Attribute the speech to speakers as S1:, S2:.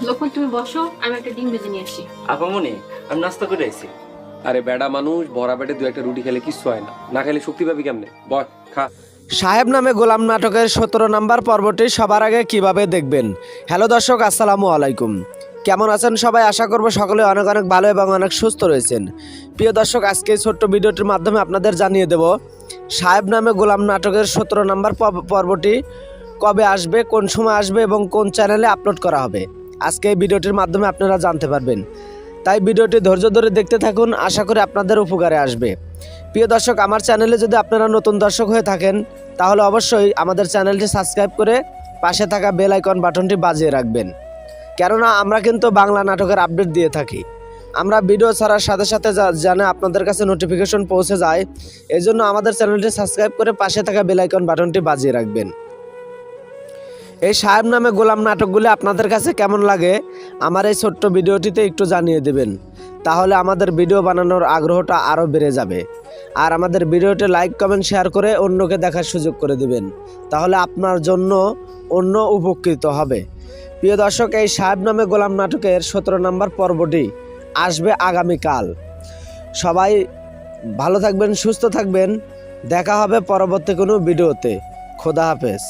S1: লক্ষণ তুমি বসো, আমি একটা ডিম ভেজে নিয়ে আসি।
S2: আপামনি, আমি নাস্তা করে আইছি।
S3: আরে বেড়া মানুষ ভরা পেটে দু একটা রুটি খেলে কিচ্ছু হয় না, না খেলে শক্তি পাবি কেমনে? বয় খা।
S4: সাহেব নামে গোলাম নাটকের 17 নম্বর পর্বটি সবার আগে কিভাবে দেখবেন। হ্যালো দর্শক, আসসালামু আলাইকুম। কেমন আছেন সবাই? আশা করব সকলে অনেক অনেক ভালো এবং অনেক সুস্থ রয়েছেন। প্রিয় দর্শক, আজকে এই ছোট্ট ভিডিওটির মাধ্যমে আপনাদের জানিয়ে দেব সাহেব নামে গোলাম নাটকের 17 নম্বর পর্বটি কবে আসবে, কোন সময় আসবে এবং কোন চ্যানেলে আপলোড করা হবে। আজকে এই ভিডিওটির মাধ্যমে আপনারা জানতে পারবেন, তাই ভিডিওটি ধৈর্য ধরে দেখতে থাকুন, আশা করি আপনাদের উপকারে আসবে। প্রিয় দর্শক, আমার চ্যানেলে যদি আপনারা নতুন দর্শক হয়ে থাকেন তাহলে অবশ্যই আমাদের চ্যানেলটি সাবস্ক্রাইব করে পাশে থাকা বেল আইকন বাটনটি বাজিয়ে রাখবেন, কেননা আমরা কিন্তু বাংলা নাটকের আপডেট দিয়ে থাকি। আমরা ভিডিও ছাড়ার সাথে সাথে জানে আপনাদের কাছে নোটিফিকেশন পৌঁছে যায়, এই জন্য আমাদের চ্যানেলটি সাবস্ক্রাইব করে পাশে থাকা বেল আইকন বাটনটি বাজিয়ে রাখবেন। এই সাহেব নামে গোলাম নাটকগুলি আপনাদের কাছে কেমন লাগে আমার এই ছোট্ট ভিডিওটিতে একটু জানিয়ে দেবেন, তাহলে আমাদের ভিডিও বানানোর আগ্রহটা আরও বেড়ে যাবে। আর আমাদের ভিডিওটি লাইক কমেন্ট শেয়ার করে অন্যকে দেখার সুযোগ করে দেবেন, তাহলে আপনার জন্য অন্য উপকৃত হবে। প্রিয় দর্শক, এই সাহেব নামে গোলাম নাটকের 17 নম্বর পর্বটি আসবে আগামীকাল। সবাই ভালো থাকবেন, সুস্থ থাকবেন, দেখা হবে পরবর্তী কোনো ভিডিওতে। খোদা হাফেজ।